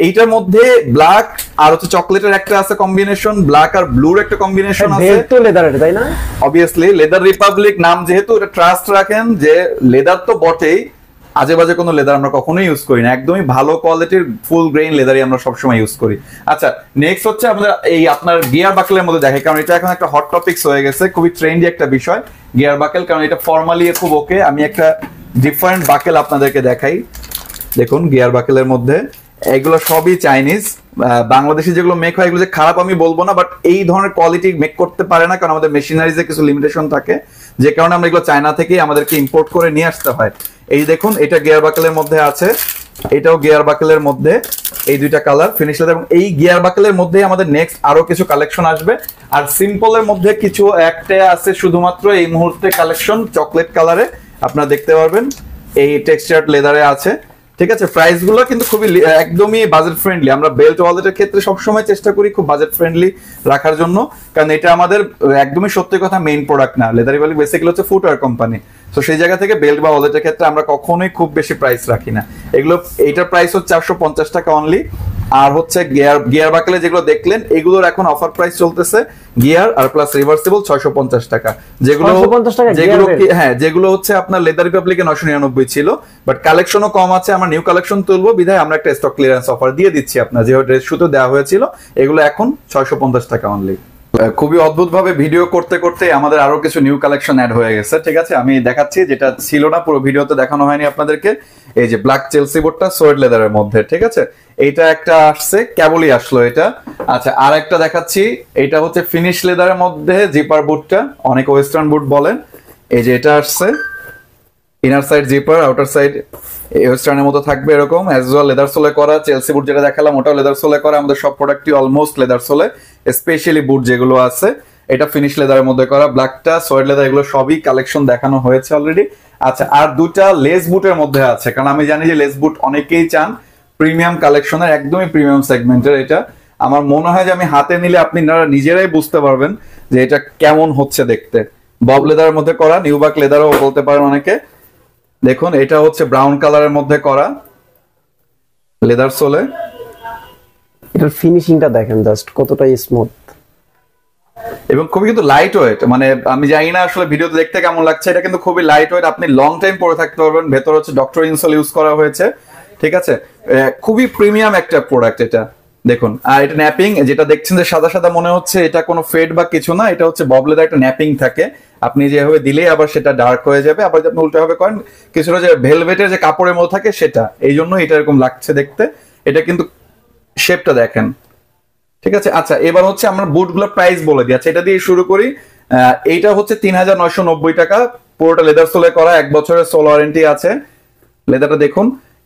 এইটার মধ্যে ব্ল্যাক আর হচ্ছে চকলেটের একটা আছে কম্বিনেশন, ব্ল্যাক আর ব্লুর একটা কম্বিনেশন আছে। বেল্ট তো লেদার এটা, তাই না? অবভিয়াসলি লেদার রিপাবলিক নাম যেহেতু, এটা ট্রাস্ট রাখেন যে লেদার তো বটেই, আজে বাজে কোনো লেদার আমরা কখনোই ইউজ করি না, একদমই ভালো কোয়ালিটির ফুল গ্রেইন লেদারই আমরা সবসময় ইউজ করি। আচ্ছা, নেক্সট হচ্ছে আমাদের এই আপনার গিয়ার বাকেলের মধ্যে দেখে, কারণ এটা এখন একটা হট টপিকস হয়ে গেছে, খুবই ট্রেন্ডি একটা বিষয় গিয়ার বাকেল, কারণ এটা ফর্মালি খুব ওকে। আমি একটা ডিফারেন্ট বাকেল আপনাদেরকে দেখাই, দেখুন গিয়ার বাকেলের মধ্যে এগুলো সবই চাইনিজ। বাংলাদেশি যেগুলো মেক হয় এগুলো যে খারাপ আমি বলবো না, বাট এই ধরনের কোয়ালিটি মেক করতে পারে না, কারণ আমাদের মেশিনারিজে কিছু লিমিটেশন থাকে, যে কারণে আমরা এগুলো চায়না থেকে আমাদেরকে ইম্পোর্ট করে নিয়ে আসতে হয়। এই দেখুন এটা গিয়ার বাকেলের মধ্যে আছে, এটাও গিয়ার বাকেলের মধ্যে, এই দুইটা কালার ফিনিশ লেদার, এবং এই গিয়ার বাকেলের মধ্যে আমাদের নেক্সট আরো কিছু কালেকশন আসবে। আর সিম্পলের মধ্যে কিছু একটা আছে শুধুমাত্র এই মুহূর্তে কালেকশন, চকলেট কালারে আপনারা দেখতে পারবেন, এই টেক্সচার্ড লেদারে আছে। ঠিক আছে, প্রাইস গুলো কিন্তু খুবই একদমই বাজেট ফ্রেন্ডলি। আমরা বেল্ট ওয়ালেটের ক্ষেত্রে সবসময় চেষ্টা করি খুব বাজেট ফ্রেন্ডলি রাখার জন্য, কারণ এটা আমাদের একদমই সত্যি কথা মেইন প্রোডাক্ট না, লেদার রিপাবলিক বেসিক্যালি হচ্ছে ফুটওয়্যার কোম্পানি। তো সেই জায়গা থেকে বেল্ট বা ওয়ালেটের ক্ষেত্রে আমরা কখনোই খুব বেশি প্রাইস রাখি না। এগুলো এইটার প্রাইস হচ্ছে 450 টাকা অনলি। আর হচ্ছে গিয়ার বাকেলে যেগুলো দেখলেন এগুলোর এখন অফার প্রাইস চলতেছে, গিয়ার আর প্লাস রিভার্সিবল 650 টাকা, যেগুলো যেগুলো হচ্ছে আপনার লেদার রিপাবলিকে 999 ছিল, বাট কালেকশনও কম আছে, আমরা নিউ কালেকশন তুলবো বিধায় আমরা একটা স্টক ক্লিয়ারেন্স অফার দিয়ে দিচ্ছি আপনার, যেহেতু ড্রেস শুতে দেওয়া হয়েছিল, এগুলো এখন 650 টাকা অনলি। খুবই অদ্ভুত ভাবে ভিডিও করতে করতে আমাদের আরো কিছু নিউ কালেকশন অ্যাড হয়ে গেছে। ঠিক আছে, আমি দেখাচ্ছি, যেটা ছিল না পুরো ভিডিওতে দেখানো হয়নি আপনাদেরকে। এই যে ব্ল্যাক চেলসি বুটটা সোয়েড লেদারের মধ্যে, ঠিক আছে, এইটা একটা আসছে, কেবলই আসলো এটা। আচ্ছা, আর একটা দেখাচ্ছি, এটা হচ্ছে ফিনিশ লেদারের মধ্যে জিপার বুটটা, অনেক ওয়েস্টার্ন বুট বলেন। এই যে এটা আসছে, inner side zipper, outer side ওয়েস্টার্নের মতো থাকবে এরকম, অ্যাজ ওয়েল লেদার সোলে করা। চেলসি বুট যেটা দেখালাম ওটাও লেদার সোলে করা, আমাদের সব প্রোডাক্টই অলমোস্ট লেদার সোলে, স্পেশালি বুট যেগুলো আছে এটা ফিনিশ লেদারের মধ্যে করা। ব্ল্যাকটা সোয়েড লেদার, এগুলো সবই কালেকশন দেখানো হয়েছে অলরেডি। আচ্ছা, আর দুটা লেস বুটের মধ্যে আছে, কারণ আমি জানি যে লেস বুট অনেকেই চান, প্রিমিয়াম কালেকশনের, একদমই প্রিমিয়াম সেগমেন্টের। এটা আমার মনে হয় যে আমি হাতে নিলে আপনি নিজেরাই বুঝতে পারবেন যে এটা কেমন হচ্ছে দেখতে। বব লেদারের মধ্যে করা, নিউবাক লেদারও বলতে পারেন অনেকে। দেখুন এটা হচ্ছে ব্রাউন কালারের মধ্যে করা লেদার সোলে, এটার ফিনিশিংটা দেখেন জাস্ট কতটা স্মুথ এবং খুবই কিন্তু লাইট ওয়েট। মানে আমি জানি না আসলে ভিডিওতে দেখতে কেমন লাগছে, এটা কিন্তু খুবই লাইট ওয়েট, আপনি লং টাইম পরে থাকতে পারবেন। ভেতর হচ্ছে ডক্টর ইনসোল ইউজ করা হয়েছে, ঠিক আছে, খুবই প্রিমিয়াম একটা প্রোডাক্ট এটা। দেখুন, আর এটা ন্যাপিং, যেটা দেখছেন যে সাদা সাদা মনে হচ্ছে, এটা কোনো ফেড বা কিছু না, এটা হচ্ছে বব লেদার, একটা ন্যাপিং থাকে, আপনি যেভাবে দিলেই আবার সেটা ডার্ক হয়ে যাবে, আবার আপনি উল্টো ভাবে করেন কিছুটা যে ভেলভেটের যে কাপড়ের মতো থাকে সেটা, এই জন্য এটা এরকম লাগছে দেখতে। এটা কিন্তু শেপটা দেখেন, ঠিক আছে। আচ্ছা, এবার হচ্ছে আমরা বুটগুলোর প্রাইস বলে দিই। আচ্ছা, এটা দিয়ে শুরু করি। এইটা হচ্ছে 3990 টাকা, পুরোটা লেদার সোলে করা, 1 বছরের সোল ওয়ারেন্টি আছে। লেদারটা দেখুন,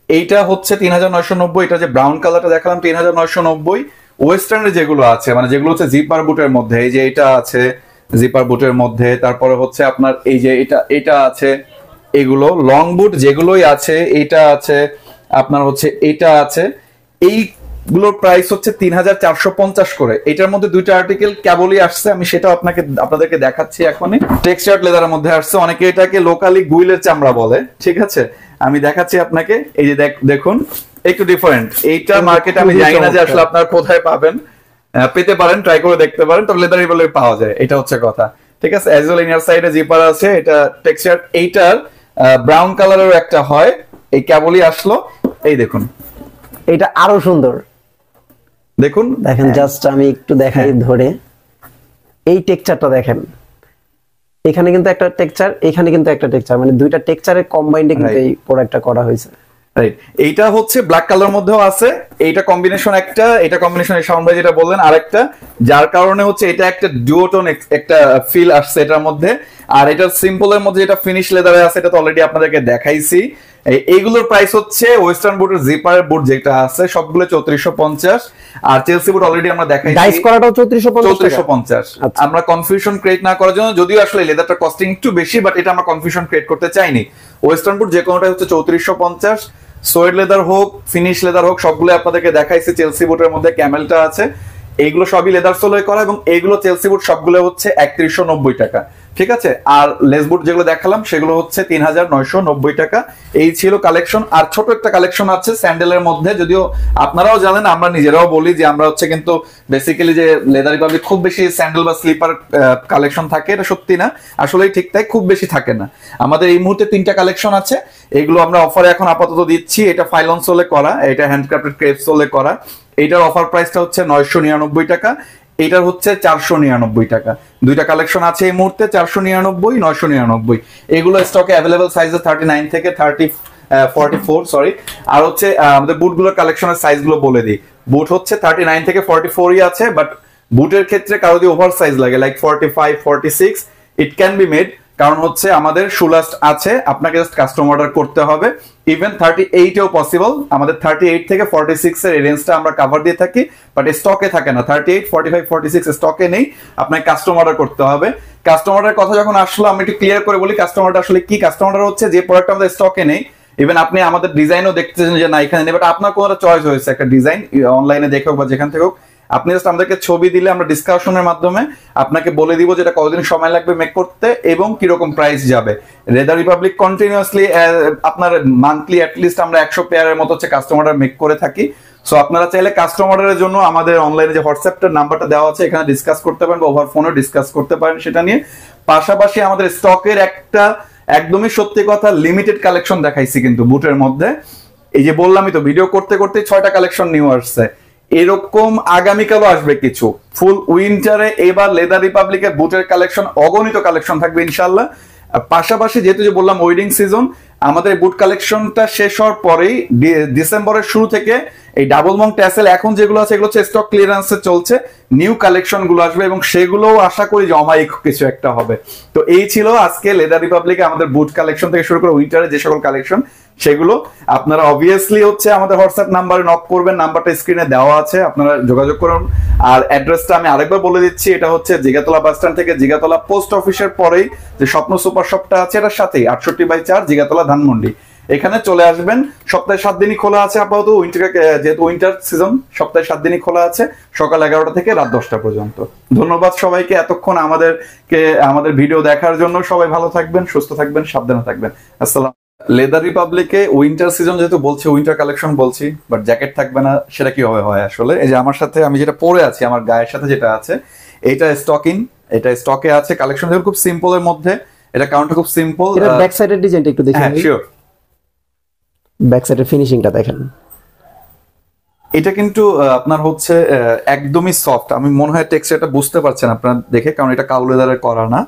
এইটা হচ্ছে 3990, এটা যে ব্রাউন কালারটা দেখালাম 3990। ওয়েস্টার্নের যেগুলো আছে মানে যেগুলো হচ্ছে জিপার বুটের মধ্যে, এই যে এটা আছে জিপার বুটের মধ্যে, তারপরে হচ্ছে আপনার এই যে এটা আছে, এগুলো লং বুট যেগুলোই আছে, এটা আছে আপনার হচ্ছে এটা আছে, এইগুলোর প্রাইস হচ্ছে 3450 করে। এটার মধ্যে দুইটা আর্টিকেল কেবলই আসছে, আমি সেটা আপনাদেরকে দেখাচ্ছি এখনই। টেক্সচার্ড লেদারের মধ্যে আসছে, অনেকে এটাকে লোকালি গুইলের চামড়া বলে, ঠিক আছে, আমি দেখাচ্ছি আপনাকে। এই যে দেখুন একটু ডিফারেন্ট, এইটা মার্কেটে আমি জানি না যে আসলে আপনারা কোথায় পাবেন, পেতে পারেন, ট্রাই করে দেখতে পারেন, তবে লেদার রিপাবলিকে পাওয়া যায়, এটা হচ্ছে কথা, ঠিক আছে। অ্যাজ ওয়েল ইনার সাইডে জিপার আছে, এটা টেক্সচার, এইটার ব্রাউন কালারেরও একটা হয়, এই কেবলই আসলো, এই দেখুন এটা আরো সুন্দর, দেখুন দেখেন জাস্ট আমি একটু দেখাই ধরে, এই টেক্সচারটা দেখেন, এখানে কিন্তু একটা টেক্সচার, এখানে কিন্তু একটা টেক্সচার, মানে দুইটা টেক্সচারের কম্বাইন্ডে কিন্তু এই প্রোডাক্টটা করা হয়েছে। রাইট, এইটা হচ্ছে ব্ল্যাক কালার মধ্যেও আছে, এইটা কম্বিনেশন একটা, এটা কম্বিনেশন সাউন্ড ভাই যেটা বললেন আরেকটা, যার কারণে হচ্ছে এটা একটা ডুওটোন একটা ফিল আসছে এটার মধ্যে। আর এটা সিম্পলের মধ্যে যেটা ফিনিশ লেদারে আছে, এটা তো অলরেডি আপনাদেরকে দেখাইছি। এইগুলোর প্রাইস হচ্ছে ওয়েস্টার্ন বুটের জিপারের বুট যেটা আছে সবগুলো 3450, আর চেলসি বুট অলরেডি আমরা দেখাইছি ডাইস করাটাও 3450। আমরা কনফিউশন ক্রিয়েট না করার জন্য, যদিও আসলে লেদারটা কস্টিং একটু বেশি, বাট এটা আমরা কনফিউশন ক্রিয়েট করতে চাইনি। ওয়েস্টার্ন বুট যে কোনোটাই হচ্ছে 3450, সোয়েড লেদার হোক ফিনিশ লেদার হোক সবগুলো আপনাদেরকে দেখাইছি। চেলসি বুটের মধ্যে ক্যামেলটা আছে, এইগুলো সবই লেদার সোলে করা, এবং এইগুলো চেলসি বুট সবগুলো হচ্ছে 3190 টাকা, ঠিক আছে। আর লেস বুট যেগুলো দেখালাম সেগুলো হচ্ছে 3990 টাকা। এই ছিল কালেকশন। আর ছোট একটা কালেকশন আছে স্যান্ডেলের মধ্যে, যদিও আপনারাও জানেন, আমরা নিজেরাও বলি যে আমরা হচ্ছে কিন্তু বেসিক্যালি যে লেদার রিপাবলিক খুব বেশি স্যান্ডেল বা স্লিপার কালেকশন থাকে, এটা সত্যি না, আসলেই ঠিক তাই, খুব বেশি থাকে না। আমাদের এই মুহূর্তে 3টা কালেকশন আছে, এগুলো আমরা অফারে এখন আপাতত দিচ্ছি। এটা ফাইলন সোলে করা, এটা হ্যান্ডক্রাফটেড ক্রেপ সোলে করা, এটার অফার প্রাইসটা হচ্ছে 999 টাকা, এটার হচ্ছে 499 টাকা। দুইটা কালেকশন আছে এই মুহূর্তে, 499 999। এগুলো স্টকে অ্যাভেলেবল সাইজে 39 থেকে 44 সরি। আর হচ্ছে আমাদের বুটগুলোর কালেকশনের সাইজগুলো বলে দিই, বুট হচ্ছে 39 থেকে 44ই আছে, বাট বুটের ক্ষেত্রে কারো যদি ওভার সাইজ লাগে like 45 46 it can be made, কারণ হচ্ছে আমাদের শুলাস্ট আছে, আপনাকে জাস্ট কাস্টম অর্ডার করতে হবে। ইভেন 38এও পসিবল, আমাদের 38 থেকে 46 এর রেঞ্জটা আমরা কভার দিয়ে থাকি, বাট স্টকে থাকে না। 38 45 46 স্টকে নেই, আপনাকে কাস্টম অর্ডার করতে হবে। কাস্টম অর্ডারের কথা যখন আসলো, আমি একটু ক্লিয়ার করে বলি কাস্টম অর্ডার আসলে কি। কাস্টম অর্ডার হচ্ছে যে প্রোডাক্ট আমাদের স্টকে নেই, ইভেন আপনি আমাদের ডিজাইনও দেখতেছেন যে না এখানে নেই, বাট আপনার কোনো চয়েস হয়েছে একটা ডিজাইন অনলাইনে দেখে হোক বা যেখান থেকে হোক, আপনি জাস্ট আমাদেরকে ছবি দিলে আমরা ডিসকাশনের মাধ্যমে আপনাকে বলে দিব যে এটা কতদিন সময় লাগবে মেক করতে এবং কিরকম প্রাইস যাবে। লেদার রিপাবলিক কন্টিনিউয়াসলি আপনার মান্থলি অ্যাটলিস্ট আমরা 100 পেয়ারের মতো হচ্ছে কাস্টমার মেক করে থাকি। সো আপনারা চাইলে কাস্টমারের জন্য আমাদের অনলাইনে যে হোয়াটসঅ্যাপটার নাম্বারটা দেওয়া আছে এখানে ডিসকাস করতে পারেন বা ওভার ফোনেও ডিসকাস করতে পারেন সেটা নিয়ে। পাশাপাশি আমাদের স্টকের একটা একদমই সত্যি কথা লিমিটেড কালেকশন দেখাইছি কিন্তু বুটের মধ্যে, এই যে বললামই তো ভিডিও করতে করতে 6টা কালেকশন নিউ আসছে, এরকম আগামীকালও আসবে কিছু। ফুল উইন্টারে এবার লেদার রিপাবলিকের বুটের কালেকশন অগণিত কালেকশন থাকবে ইনশাল্লাহ। পাশাপাশি যেহেতু যে বললাম ওয়েডিং সিজন, আমাদের বুট কালেকশনটা শেষ হওয়ার পরেই ডিসেম্বরের শুরু থেকে এই ডাবল মং ট্যাসেল এখন যেগুলো আছে এগুলো হচ্ছে স্টক ক্লিয়ারেন্সে চলছে, নিউ কালেকশন গুলো আসবে এবং সেগুলোও আশা করি জমাইক কিছু একটা হবে। তো এই ছিল আজকে লেদার রিপাবলিকে আমাদের বুট কালেকশন থেকে শুরু করে উইন্টারে যে সকল কালেকশন সেগুলো। আপনারা অবভিয়াসলি হচ্ছে আমাদের হোয়াটসঅ্যাপ নাম্বারে নক করবেন, নাম্বারটা স্ক্রিনে দেওয়া আছে, আপনারা যোগাযোগ করুন। আর অ্যাড্রেসটা আমি আরেকবার বলে দিচ্ছি, এটা হচ্ছে জিগাতলা বাস স্ট্যান্ড থেকে জিগাতলা পোস্ট অফিসের পরেই যে স্বপ্ন সুপার শপটা আছে এটার সাথেই 68/4 জিগাতলা ধানমন্ডি, এখানে চলে আসবেন। সপ্তাহে 7 দিনই খোলা আছে আপাতত, যেহেতু উইন্টার সিজন সপ্তাহে 7 দিনই খোলা আছে, সকাল 11টা থেকে রাত 10টা পর্যন্ত। ধন্যবাদ সবাইকে এতক্ষণ আমাদের ভিডিও দেখার জন্য। সবাই ভালো থাকবেন, সুস্থ থাকবেন, সাবধানে থাকবেন। আসসালাম। লেদার রিপাবলিকে উইন্টার সিজন যেহেতু বলছি, উইন্টার কালেকশন বলছি, বাট জ্যাকেট থাকবে না সেটা কিভাবে হয় আসলে? এই যে আমার সাথে আমি যেটা পরে আছি, আমার গায়ের সাথে যেটা আছে এটা এটা স্টকে আছে। কালেকশন খুব সিম্পল এর মধ্যে, এটা কাউন্টটা খুব সিম্পল। এটা ব্যাক সাইডের ডিজাইনটা একটু দেখেন। হ্যাঁ শিওর, ব্যাক সাইডের ফিনিশিংটা দেখেন। এটা কিন্তু আপনার হচ্ছে একদমই সফট, আমি মনে হয় টেক্সচারটা বুঝতে পারছেন আপনারা দেখে, কারণ এটা কালো লেদারের করা না,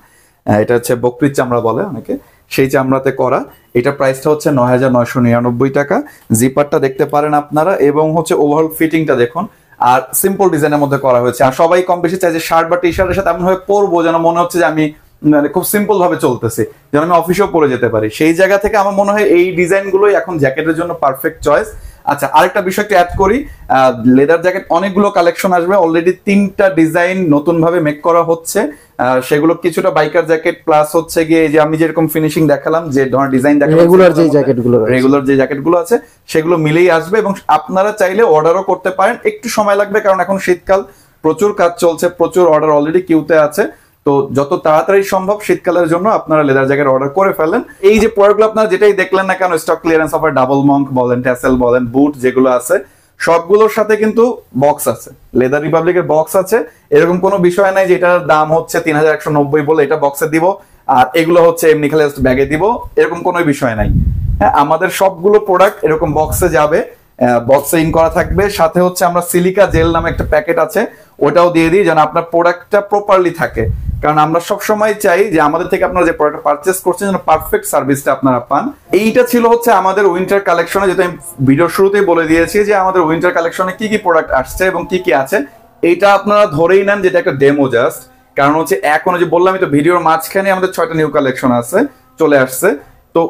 এটা হচ্ছে বকরির চামড়া বলে অনেকে, সেই চামড়াতে করা। এটা প্রাইসটা হচ্ছে 9999 টাকা। জিপারটা দেখতে পারেন আপনারা, এবং হচ্ছে ওভারঅল ফিটিংটা দেখুন। আর সিম্পল ডিজাইনের মধ্যে করা হয়েছে, আর সবাই কম বেশি চাই যে শার্ট বা টি শার্টের সাথে এমন ভাবে পরবো যেন মনে হচ্ছে যে আমি মানে খুব সিম্পল ভাবে চলতেছি, যেন আমি অফিসেও পরে যেতে পারি। সেই জায়গা থেকে আমার মনে হয় এই ডিজাইনগুলোই এখন জ্যাকেটের জন্য পারফেক্ট চয়েস। আচ্ছা, আরেকটা বিষয় একটু অ্যাড করি, লেদার জ্যাকেট অনেকগুলো কালেকশন আসবে, অলরেডি 3টা ডিজাইন নতুন ভাবে মেক করা হচ্ছে। সেগুলো কিছুটা বাইকার জ্যাকেট প্লাস হচ্ছে গিয়ে যে আমি যেরকম ফিনিশিং দেখালাম, যে ধরনের ডিজাইন দেখালাম, রেগুলার যে জ্যাকেটগুলো আছে সেগুলো মিলেই আসবে। এবং আপনারা চাইলে অর্ডারও করতে পারেন, একটু সময় লাগবে কারণ এখন শীতকাল, প্রচুর কাজ চলছে, প্রচুর অর্ডার অলরেডি কিউতে আছে। তো যত তাড়াতাড়ি সম্ভব শীতকালের জন্য আপনারা লেদার জ্যাকেট অর্ডার করে ফেলেন। এই যে প্রোডাক্টগুলো আপনারা যেটাই দেখলেন না কেন, stock clearance offer, double Monk বলেন, ট্যাসেল বলেন, বুট যেগুলো আছে সবগুলোর সাথে কিন্তু বক্স আছে, লেদার রিপাবলিকের বক্স আছে। এরকম কোনো বিষয় নাই যে এটার দাম হচ্ছে 3190 বলে এটা বক্সে দিব আর এগুলো হচ্ছে এমনি খালি ব্যাগে দিব, এরকম কোনো বিষয় নাই। হ্যাঁ, আমাদের সবগুলো প্রোডাক্ট এরকম বক্সে যাবে, বক্সে ইন করা থাকবে। সাথে হচ্ছে আমরা সিলিকা জেল নামে একটা প্যাকেট আছে, ওটাও দিয়ে দিই যেন আপনার প্রোডাক্টটা প্রপারলি থাকে। কারণ আমরা সবসময় চাই যে আমাদের থেকে আপনারা যে প্রোডাক্ট পারচেস করছেন যেন পারফেক্ট সার্ভিসটা আপনারা পান। এইটা ছিল হচ্ছে আমাদের উইন্টার কালেকশনে, যেটা আমি ভিডিওর শুরুতেই বলে দিয়েছি যে আমাদের উইন্টার কালেকশনে কি কি প্রোডাক্ট আসছে এবং কি কি আছে। এইটা আপনারা ধরেই নেন যেটা একটা ডেমো জাস্ট, কারণ হচ্ছে এখনো যে বললামই তো ভিডিওর মাঝখানে আমাদের 6টা নিউ কালেকশন আছে, চলে আসছে। তো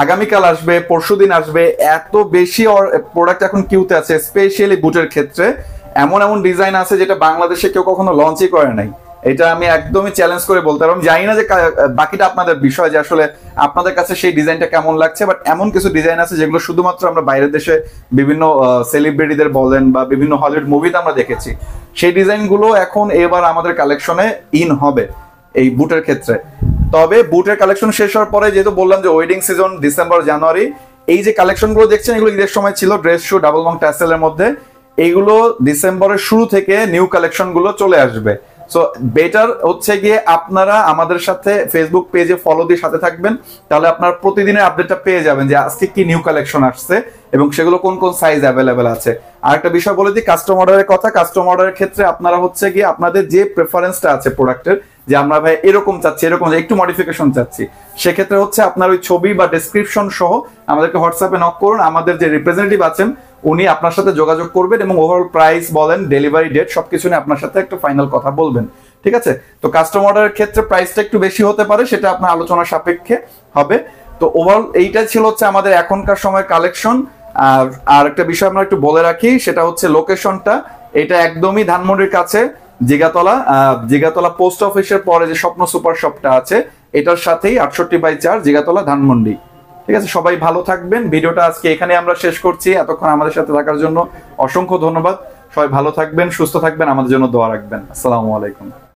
আগামীকাল আসবে, পরশুদিন আসবে, এত বেশি প্রোডাক্ট এখন কিউতে আছে, স্পেশালি বুটের ক্ষেত্রে এমন এমন ডিজাইন আছে যেটা বাংলাদেশে কেউ কখনো লঞ্চই করে নাই। এটা আমি একদমই চ্যালেঞ্জ করে বলতে পারবো। আমি জানি না যে বাকিটা আপনাদের বিষয়, যে আসলে আপনাদের কাছে সেই ডিজাইনটা কেমন লাগছে, বাট এমন কিছু ডিজাইন আছে যেগুলো শুধুমাত্র আমরা বাইরের দেশে বিভিন্ন সেলিব্রিটিদের বলেন বা বিভিন্ন হলিউড মুভিতে আমরা দেখেছি। সেই ডিজাইনগুলো এখন এবার আমাদের কালেকশনে ইন হবে এই বুটের ক্ষেত্রে। তবে বুটের কালেকশন শেষ হওয়ার পরে, যেহেতু বললাম যে ওয়েডিং সিজন ডিসেম্বর জানুয়ারি, এই যে কালেকশন গুলো দেখছেন এগুলো ঈদের সময় ছিল, ড্রেস শু ডাবল মং ট্যাসেলের মধ্যে, এইগুলো ডিসেম্বরের শুরু থেকে নিউ কালেকশন গুলো চলে আসবে। সো বেটার হচ্ছে গিয়ে আপনারা আমাদের সাথে ফেসবুক পেজে ফলো দিয়ে সাথে থাকবেন, তাহলে আপনার প্রতিদিনের আপডেটটা পেয়ে যাবেন যে আজকে কি নিউ কালেকশন আসছে এবং সেগুলো কোন কোন সাইজ অ্যাভেলেবেল আছে। আর একটা বিষয় বলে দিই, কাস্টম অর্ডারের কথা। কাস্টম অর্ডারের ক্ষেত্রে আপনারা হচ্ছে গিয়ে আপনাদের যে প্রেফারেন্সটা আছে প্রোডাক্টের, যে আমরা ভাই এরকম চাচ্ছি, এরকম একটু মডিফিকেশন চাচ্ছি, সেক্ষেত্রে হচ্ছে আপনার ওই ছবি বা ডেসক্রিপশন সহ আমাদেরকে হোয়াটসঅ্যাপে নক করুন। আমাদের যে রিপ্রেজেন্টেটিভ আছেন উনি আপনার সাথে যোগাযোগ করবেন এবং ওভারঅল প্রাইস বলেন, ডেলিভারি ডেট সবকিছু নিয়ে আপনার সাথে একটা ফাইনাল কথা বলবেন। ঠিক আছে? তো কাস্টম অর্ডারের ক্ষেত্রে প্রাইসটা একটু বেশি হতে পারে, সেটা আপনার আলোচনা সাপেক্ষে হবে। তো ওভারঅল এইটা ছিল হচ্ছে আমাদের এখনকার সময় কালেকশন। আর একটা বিষয় আমরা একটু বলে রাখি, সেটা হচ্ছে লোকেশনটা। এটা একদমই ধানমন্ডির কাছে, জিগাতলা পোস্ট অফিসের পরে যে স্বপ্ন সুপার শপটা আছে এটার সাথেই 68/4 জিগাতলা ধানমন্ডি। ঠিক আছে, সবাই ভালো থাকবেন। ভিডিওটা আজকে এখানে আমরা শেষ করছি। এতক্ষণ আমাদের সাথে থাকার জন্য অসংখ্য ধন্যবাদ। সবাই ভালো থাকবেন, সুস্থ থাকবেন, আমাদের জন্য দোয়া রাখবেন। আসসালামু আলাইকুম।